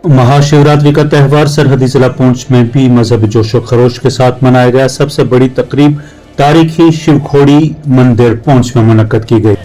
महाशिवरात्रि का त्यौहार सरहदी जिला पुंछ में भी मजहबी जोशो खरोश के साथ मनाया गया। सबसे बड़ी तकरीब तारीखी शिवखोड़ी मंदिर पुंछ में मुनक्कद की गई।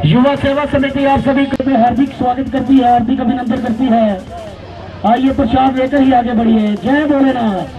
युवा सेवा समिति आप सभी को हार्दिक स्वागत करती है, हार्दिक अभिनंदन करती है। आइए प्रसाद लेकर ही आगे बढ़िए। जय भोलेनाथ।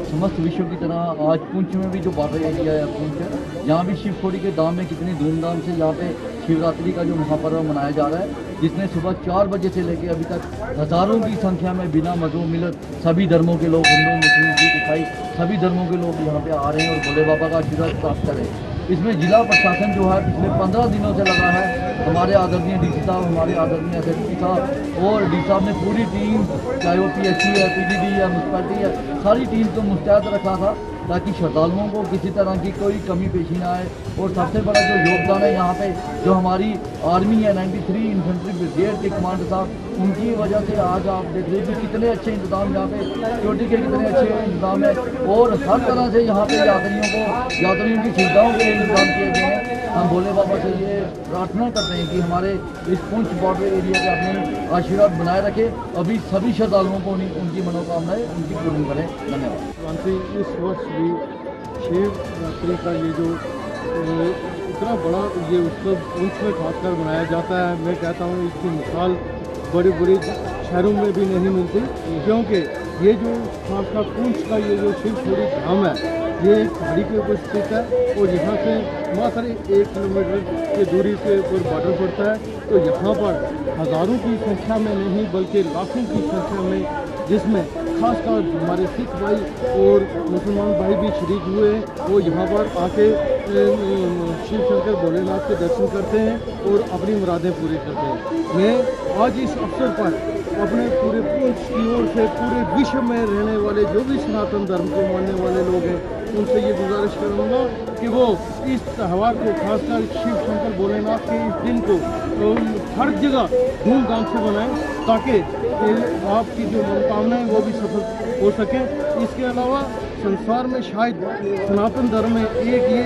समस्त विश्व की तरह आज पुंछ में भी जो बॉर्डर एरिया है पुंछ, यहाँ भी शिवखोड़ी के धाम में कितनी धूमधाम से यहाँ पे शिवरात्रि का जो महापर्व मनाया जा रहा है, जिसमें सुबह 4 बजे से लेकर अभी तक हज़ारों की संख्या में बिना मजो मिलत सभी धर्मों के लोग, हिंदू मुस्लिम सिख ईसाई सभी धर्मों के लोग यहाँ पे आ रहे हैं और भोले बाबा का आशीर्वाद प्राप्त कर रहे हैं। इसमें जिला प्रशासन जो है पिछले 15 दिनों से लगा है। हमारे आदरणीय डीसी साहब, हमारे आदरणीय एसएसपी साहब और डीसी साहब ने पूरी टीम, चाहे वो पीएचसी है, पीडीडी है, म्यूनसिपैलिटी है, सारी टीम को मुस्तैद रखा था ताकि श्रद्धालुओं को किसी तरह की कोई कमी पेशी ना आए। और सबसे बड़ा जो योगदान है यहाँ पे जो हमारी आर्मी है 93 इन्फेंट्री ब्रिगेड के कमांडर साहब, उनकी वजह से आज आप देख रहे हैं कि कितने अच्छे इंतजाम यहाँ पे सिक्योरिटी के कितने अच्छे इंतजाम है और हर तरह से यहाँ पे यात्रियों की सुविधाओं के इंतजाम किए गए हैं। हम भोले बाबा से ये प्रार्थना करते हैं कि हमारे इस पुंछ बॉर्डर एरिया के अपने आशीर्वाद बनाए रखे, अभी सभी श्रद्धालुओं को उनकी मनोकामनाएं उनकी पूर्ण करें। धन्यवाद। इस वर्ष भी शिवरात्रि का ये जो इतना बड़ा ये उत्सव पुंछ में खासकर मनाया जाता है, मैं कहता हूँ इसकी मिसाल बड़े बड़े शहरों में भी नहीं मिलती, क्योंकि ये जो खासकर पुंछ का ये जो शिवखोड़ी धाम है ये पहाड़ी के ऊपर स्थित है और यहाँ से मात्र 1 किलोमीटर की दूरी के ऊपर बॉर्डर पड़ता है। तो यहाँ पर हज़ारों की संख्या में नहीं बल्कि लाखों की संख्या में, जिसमें खासकर हमारे सिख भाई और मुसलमान भाई भी शरीक हुए हैं, वो यहाँ पर आके शिव शंकर भोलेनाथ के दर्शन करते हैं और अपनी मुरादें पूरी करते हैं। मैं आज इस अवसर पर अपने पूरे पुंछ की ओर से पूरे विश्व में रहने वाले जो भी सनातन धर्म को मानने वाले लोग हैं उनसे ये गुजारिश करूँगा कि वो इस त्यौहार को खासकर शिव शंकर भोलेनाथ के इस दिन को हर जगह धूमधाम से बनाएं ताकि आपकी जो मनोकामनाएं वो भी सफल हो सकें। इसके अलावा संसार में शायद सनातन धर्म में एक ये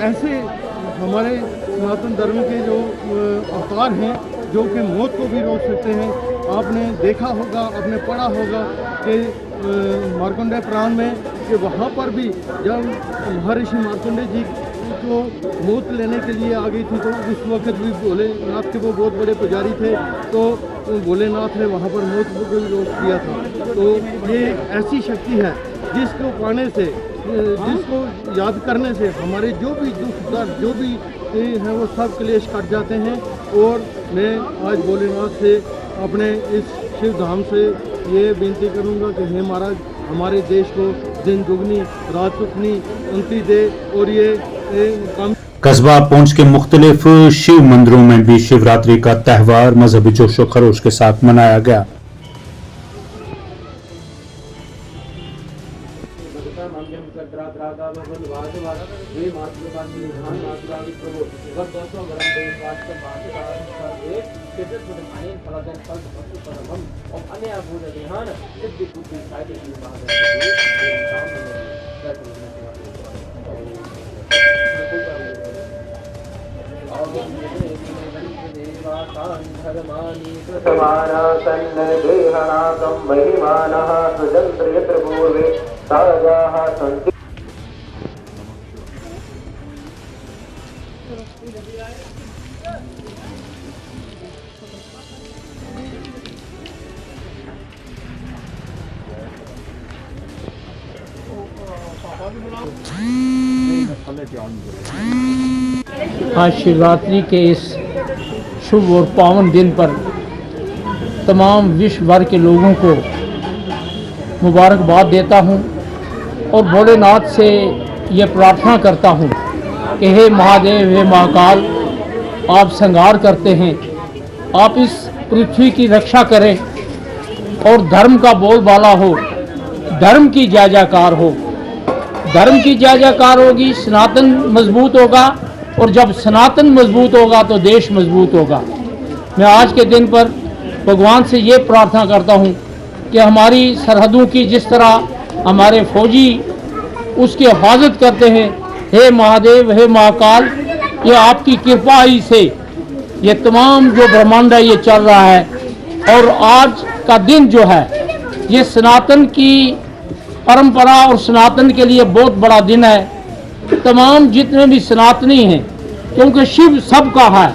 ऐसे हमारे सनातन धर्म के जो अवतार हैं जो कि मौत को भी रोक सकते हैं। आपने देखा होगा, आपने पढ़ा होगा कि मार्कंडेय पुराण में कि वहाँ पर भी जब महर्षि मार्कंडेय जी को मौत लेने के लिए आ गई थी तो उस वक्त भी भोलेनाथ के वो बहुत बड़े पुजारी थे, तो भोलेनाथ ने वहाँ पर मौत को भी रोक दिया था। तो ये एक ऐसी शक्ति है जिसको पाने से, जिसको याद करने से हमारे जो भी दुख दर्द जो भी हैं वो सब क्लेश कट जाते हैं। और मैं आज भोलेनाथ से अपने इस शिव धाम से ये विनती करूँगा कि हे महाराज हमारे देश को दिन दुगनी रात सुखनी उन्नति दे और ये कम। कस्बा पुंछ के मुख्तलिफ शिव मंदिरों में भी शिवरात्रि का त्यौहार मजहबी जोशो खरोश के साथ मनाया गया। आज शिवरात्रि के इस शुभ और पावन दिन पर तमाम विश्व भर के लोगों को मुबारकबाद देता हूं और भोलेनाथ से ये प्रार्थना करता हूं कि हे महादेव, हे महाकाल, आप संहार करते हैं, आप इस पृथ्वी की रक्षा करें और धर्म का बोलबाला हो, धर्म की जय जयकार हो। धर्म की जय जयकार होगी, सनातन मजबूत होगा, और जब सनातन मजबूत होगा तो देश मजबूत होगा। मैं आज के दिन पर भगवान से ये प्रार्थना करता हूँ कि हमारी सरहदों की जिस तरह हमारे फौजी उसकी हिफाजत करते हैं, हे महादेव, हे महाकाल, ये आपकी कृपा ही से ये तमाम जो ब्रह्मांड है ये चल रहा है। और आज का दिन जो है ये सनातन की परंपरा और सनातन के लिए बहुत बड़ा दिन है। तमाम जितने भी सनातनी हैं, क्योंकि शिव सबका है,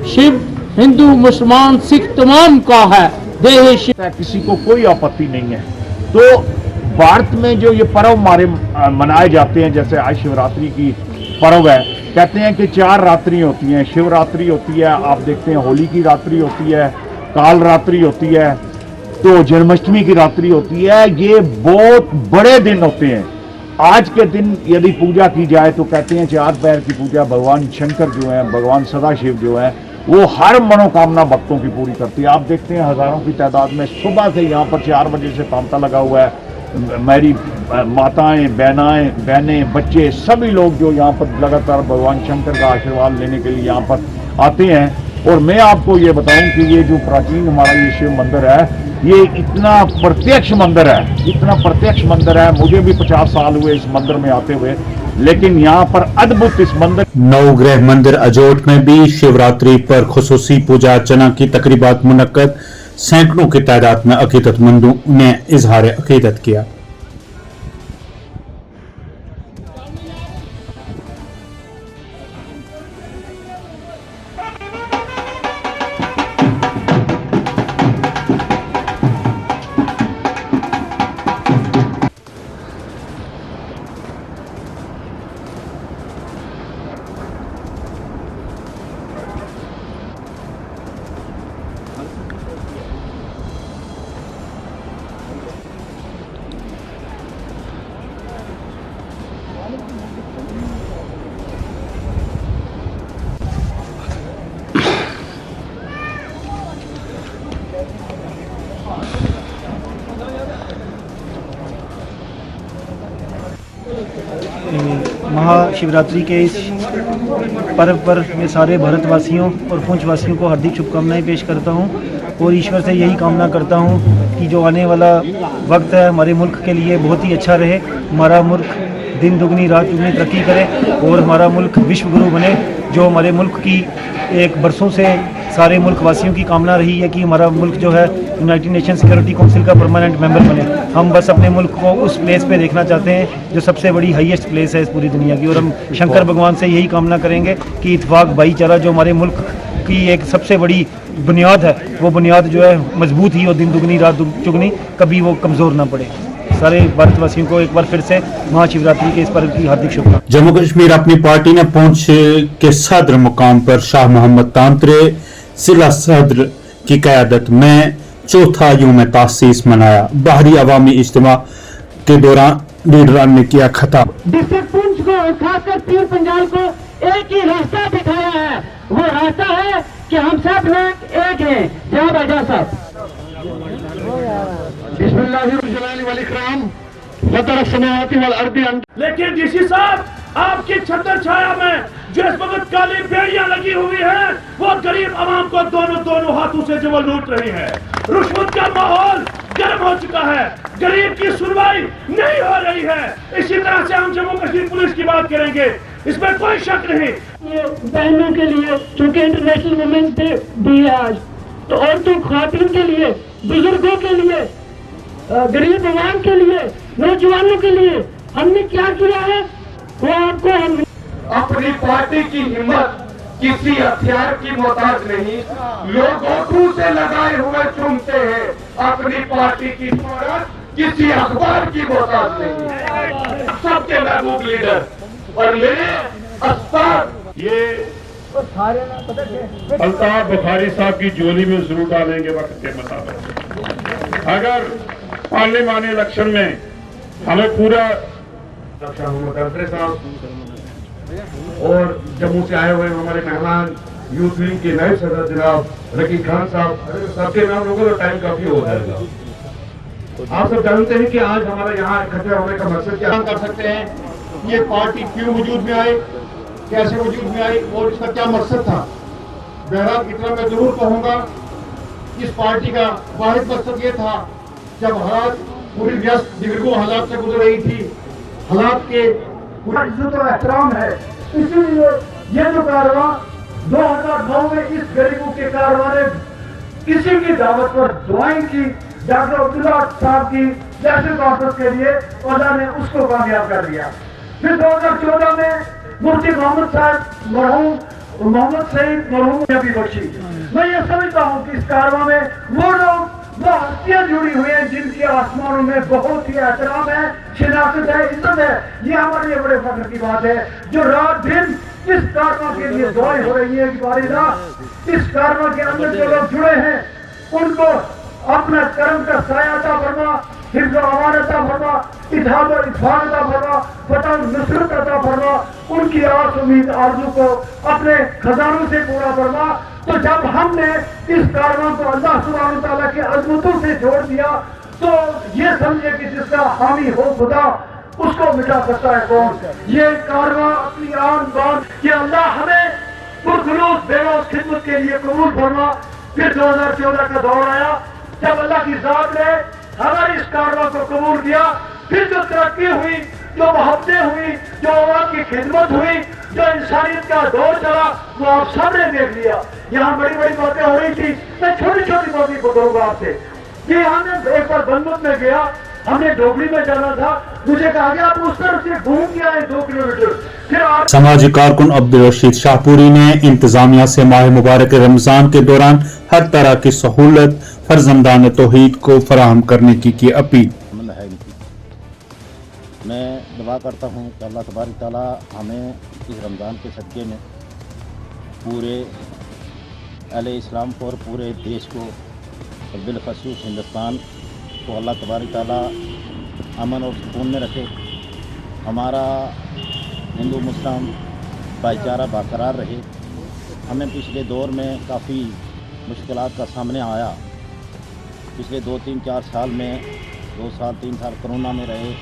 शिव हिंदू मुसलमान सिख तमाम का है, देह शिव। किसी को कोई आपत्ति नहीं है। तो भारत में जो ये पर्व हमारे मनाए जाते हैं, जैसे आज शिवरात्रि की पर्व है, कहते हैं कि 4 रात्रि होती हैं। शिवरात्रि होती है, आप देखते हैं होली की रात्रि होती है, काल रात्रि होती है, तो जन्माष्टमी की रात्रि होती है। ये बहुत बड़े दिन होते हैं। आज के दिन यदि पूजा की जाए तो कहते हैं 4 पैर की पूजा भगवान शंकर जो है, भगवान सदाशिव जो है, वो हर मनोकामना भक्तों की पूरी करती है। आप देखते हैं हजारों की तादाद में सुबह से यहाँ पर 4 बजे से तांता लगा हुआ है। मेरी माताएं, बहनें, बच्चे, सभी लोग जो यहाँ पर लगातार भगवान शंकर का आशीर्वाद लेने के लिए यहाँ पर आते हैं। और मैं आपको ये बताऊं कि ये जो प्राचीन हमारा ये शिव मंदिर है, ये इतना प्रत्यक्ष मंदिर है, इतना प्रत्यक्ष मंदिर है। मुझे भी 50 साल हुए इस मंदिर में आते हुए, लेकिन यहाँ पर अद्भुत इस मंदिर। नवग्रह मंदिर अजोट में भी शिवरात्रि पर खुसूसी पूजा अर्चना की तकरीबात मुनक्कद। सैकड़ों की तादाद में अकीदतमंदों ने इजहार अकीदत किया। महाशिवरात्रि के इस पर्व पर मैं सारे भारतवासियों और पुंछवासियों को हार्दिक शुभकामनाएं पेश करता हूं और ईश्वर से यही कामना करता हूं कि जो आने वाला वक्त है हमारे मुल्क के लिए बहुत ही अच्छा रहे। हमारा मुल्क दिन दुगनी रात दुगनी तरक्की करे और हमारा मुल्क विश्व गुरु बने। जो हमारे मुल्क की एक बरसों से सारे मुल्क वासियों की कामना रही है कि हमारा मुल्क जो है यूनाइटेड नेशन सिक्योरिटी काउंसिल का परमानेंट मेंबर बने। हम बस अपने मुल्क को उस प्लेस पे देखना चाहते हैं जो सबसे बड़ी हाईएस्ट प्लेस है इस पूरी दुनिया की। और हम शंकर भगवान से यही कामना करेंगे कि इत्तेफाक भाईचारा जो हमारे मुल्क की एक सबसे बड़ी बुनियाद है, वो बुनियाद जो है मजबूत ही और दिन दुगनी रात चुगनी कभी वो कमज़ोर ना पड़े। सारे भारतवासियों को एक बार फिर से महाशिवरात्रि के इस पर्व की हार्दिक शुभकामनाएं। जम्मू कश्मीर अपनी पार्टी ने पुंछ के सदर मुकाम पर शाह मोहम्मद तांत्रे जिला सदर की क़यादत में चौथा यूम तासीस मनाया। बाहरी अवामी इज्तिमा के दौरान लीडरान ने किया खिताब। डिस्ट्रिक्ट पुंछ को खासकर पीर पंजाल को एक ही रास्ता दिखाया है, वो रास्ता है कि हम सब लोग एक हैं। जय बाजा साहब। बिस्मिल्लाहिर्रहमानिर्रहीम। सदर समावाति वल अर्दी। लेकिन डीसी साहब आपकी छत्र छाया में जो इस वक्त काली बेड़ियां लगी हुई है, वो गरीब आवाम को दोनों हाथों से जबल लूट रही है। रुश्वत का माहौल गर्म हो चुका है, गरीब की सुनवाई नहीं हो रही है। इसी तरह से हम जम्मू कश्मीर पुलिस की बात करेंगे, इसमें कोई शक नहीं। ये बहनों के लिए चूंकि इंटरनेशनल वुमेन्स डे भी है आज, तो औरतों ख्वातीन के लिए, बुजुर्गों के लिए, गरीब आवाम के लिए, नौजवानों के लिए हमने क्या किया है वो आपको हम अपनी पार्टी की हिम्मत किसी हथियार की मोहताज नहीं, लोग होठों से लगाए हुए चूमते हैं। अपनी पार्टी की शोहरत किसी अखबार की मोहताज नहीं। सबके महबूब लीडर और मेरे अस्ताद ये अल्ताफ बुखारी साहब की झोली में जरूर डालेंगे वक्त के मुताबिक। अगर पार्लिमानी इलेक्शन में हमें पूरा रक्षा मंत्री साहब और जम्मू से आए हुए हमारे मेहमान यूथ विंग के नए सदर जनाब रकीब खान साहब, सबके नाम लोगों का टाइम काफी हो जाएगा। आप सब जानते हैं कि आज हमारा यहाँ इकट्ठा होने का मकसद क्या कर सकते हैं, ये पार्टी क्यों वजूद में आई, कैसे वजूद में आई और इसका क्या मकसद था। बहरहाल इतना मैं जरूर कहूँगा, इस पार्टी का वाहिद मकसद ये था, जब हालात पूरी व्यस्त दिग्गो हालात से गुजर रही थी, हालात के इज्जत और एहतराम है, इसीलिए ये जो कारवां 2009 में इस गरीबों के कारवां ने किसी की दावत पर दुआएं की, डॉक्टर अब्दुल्ला साहब की जैसे कॉन्फ्रेंस के लिए अल्लाह ने उसको कामयाब कर दिया। फिर 2014 में मुफ्ती मोहम्मद साहब मरहूम मोहम्मद सईद मरहूम ने भी बख्शी। मैं ये समझता हूँ कि इस कारवां में वो लोग, वो हस्तियां जुड़ी हुई हैं जिनकी आसमानों में बहुत ही एहतराम है, शिनाख्त है, इज्जत है। ये हमारे लिए बड़े फख्र की बात है, जो रात दिन इस कारवां के लिए दुआएं हो रही है कि बारिदा इस कारवां के अंदर जो लोग जुड़े हैं उनको अपना कर्म का साया अता फरमा, हिफ्ज़ व अमान अता फरमा, इत्हाद और इत्फाक अता फरमा, फतह नुसरत अता फरमा, उनकी आस उम्मीद आरज़ू को अपने खजानों से पूरा फरमा। तो जब हमने इस कारवां को अल्लाह सुब्हानहू तआला के अज़मतों से जोड़ दिया, तो ये समझे कि जिसका हामी हो खुदा, उसको मिटा सकता है कौन। ये कारवां अपनी आन बान कि अल्लाह हमें पुरखुलूस बेरोज खिदमत के लिए कबूल फरमा। फिर 2014 का दौर आया, जब अल्लाह की जात ने हमारे इस कारवां को कबूल किया। फिर जो तरक्की हुई, जो मोहब्बतें हुई, जो आवाम की खिदमत हुई, जो इंसानियत का दौर चला, वो आप सबने देख लिया। यहाँ बड़ी बड़ी बातें हो रही थी, मैं छोटी छोटी बातें बताऊंगा आपसे कि हमने एक बार बनमत में गया, हमने डोगरी में जाना था, मुझे कहा गया आप उस तरफ से घूम के आए 2 किलोमीटर। फिर आप समाजी कारकुन अब्दुल रशीद शाहपुरी ने इंतजामिया से माह मुबारक रमजान के दौरान हर तरह की सहूलत फर्जंदान तौहीद को फराहम करने की अपील। मैं दुआ करता हूँ कि अल्लाह तबारक ताला हमें इस रमज़ान के सदक़े में पूरे अहले इस्लाम को और पूरे देश को और बिलखसूस हिंदुस्तान को अल्लाह तबारक ताला अमन और सुकून में रखे। हमारा हिंदू मुस्लिम भाईचारा बरकरार रहे। हमें पिछले दौर में काफ़ी मुश्किलात का सामने आया। पिछले 2-3-4 साल में 2 साल 3 साल कोरोना में रहे,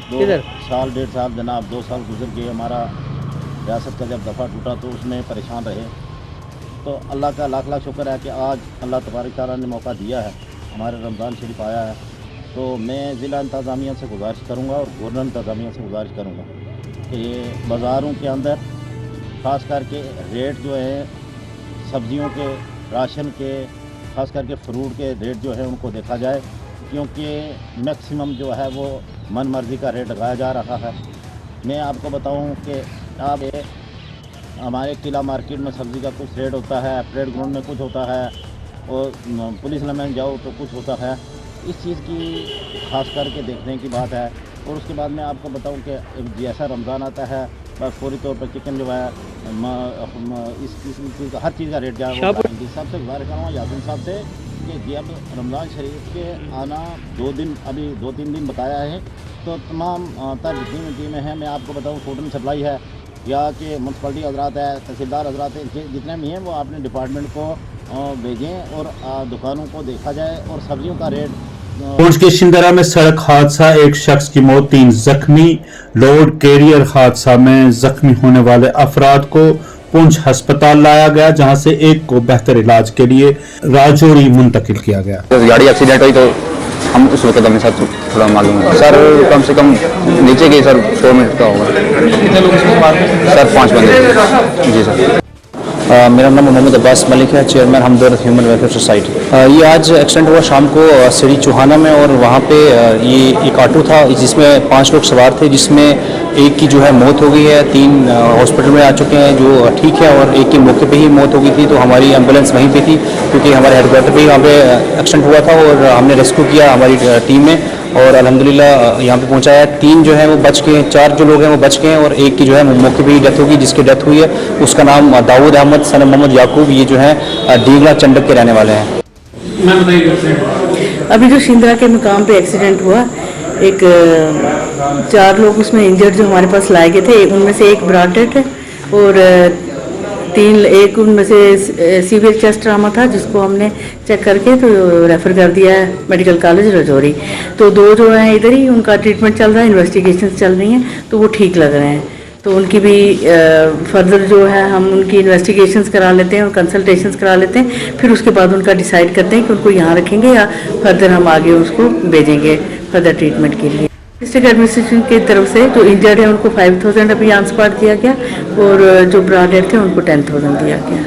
2 साल 1.5 साल जनाब 2 साल गुजर गए। हमारा रियासत का जब दफ़ा टूटा तो उसमें परेशान रहे। तो अल्लाह का लाख लाख शुक्र है कि आज अल्लाह तबारक ताला ने मौका दिया है, हमारे रमज़ान शरीफ आया है। तो मैं ज़िला इंतज़ामिया से गुजारिश करूँगा और गवर्नर इंतज़ामिया से गुजारिश करूँगा कि बाज़ारों के अंदर ख़ास करके रेट जो है सब्ज़ियों के, राशन के, ख़ास करके फ्रूट के रेट जो है उनको देखा जाए, क्योंकि मैक्सिमम जो है वो मन मर्ज़ी का रेट लगाया जा रहा है। मैं आपको बताऊं कि आप हमारे किला मार्केट में सब्ज़ी का कुछ रेट होता है, परेड ग्राउंड में कुछ होता है और पुलिस लाइन में जाओ तो कुछ होता है। इस चीज़ की ख़ास करके देखने की बात है। और उसके बाद मैं आपको बताऊं कि जैसा रमज़ान आता है बस पूरी तौर पर चिकन जो है इस चीज़ का हर चीज़ का रेट जाए। सबसे गुजारिश करूँगा यासिन साहब से कि जब रमज़ान शरीफ के आना 2-3 दिन बताया है, तो तमाम तर जितनी टीमें हैं, मैं आपको बताऊँ फूड एंड सप्लाई है या कि म्यूनसिपलिटी हजरात है, तहसीलदार हजरात है, जितने भी हैं वो अपने डिपार्टमेंट को भेजें और दुकानों को देखा जाए और सब्ज़ियों का रेट पुंछ के शिंदरा में सड़क हादसा, एक शख्स की मौत, 3 जख्मी। लोड कैरियर हादसा में जख्मी होने वाले अफराद को पुंछ अस्पताल लाया गया, जहां से एक को बेहतर इलाज के लिए राजौरी मुंतकिल किया गया। गाड़ी एक्सीडेंट हुई तो हम उस वक्त अपने साथ थोड़ा मालूम है सर, कम से कम नीचे गई सर 100 मिनट का होगा। कितने लोग इसमें मार गए? सर 5 बंदे। जी सर। मेरा नाम मोहम्मद अब्बास मलिक है, चेयरमैन हमदर्द ह्यूमन वेलफेयर सोसाइटी। ये आज एक्सीडेंट हुआ शाम को सिरी चौहाना में, और वहाँ पे ये एक ऑटो था जिसमें 5 लोग सवार थे, जिसमें एक की जो है मौत हो गई है, 3 हॉस्पिटल में आ चुके हैं जो ठीक है, और एक की मौके पे ही मौत हो गई थी। तो हमारी एम्बुलेंस वहीं पे थी, क्योंकि हमारे हेडक्वार्टर पे ही वहाँ पे एक्सीडेंट हुआ था, और हमने रेस्क्यू किया हमारी टीम में, और अल्हम्दुलिल्लाह यहाँ पे पहुँचाया। 3 जो है वो बच गए, 4 जो लोग हैं वो बच गए हैं, और एक की जो है मौके पे ही डेथ होगी। जिसकी डेथ हुई है उसका नाम दाऊद अहमद सन मोहम्मद याकूब, ये जो है डीगला चंडक के रहने वाले हैं। अभी जो शिंदरा के मुकाम पे एक्सीडेंट हुआ, एक 4 लोग उसमें इंजर्ड जो हमारे पास लाए गए थे, उनमें से एक ब्रॉड डेड है, और 3 एक उनमें से सीवियर चेस्ट ट्रामा था, जिसको हमने चेक करके तो रेफ़र कर दिया है मेडिकल कॉलेज राजौरी। तो 2 जो हैं इधर ही, उनका ट्रीटमेंट चल रहा है, इन्वेस्टिगेशन चल रही हैं, तो वो ठीक लग रहे हैं। तो उनकी भी फर्दर जो है हम उनकी इन्वेस्टिगेशंस करा लेते हैं और कंसल्टेशंस करा लेते हैं, फिर उसके बाद उनका डिसाइड करते हैं कि उनको यहाँ रखेंगे या फर्दर हम आगे उसको भेजेंगे फर्दर ट्रीटमेंट के लिए। डिस्ट्रिक्ट एडमिनिस्ट्रेशन की तरफ से जो इंजर्ड है उनको 5000 अभी ऑन स्पॉट दिया गया, और जो ब्रॉड डेड थे उनको 10,000 दिया गया।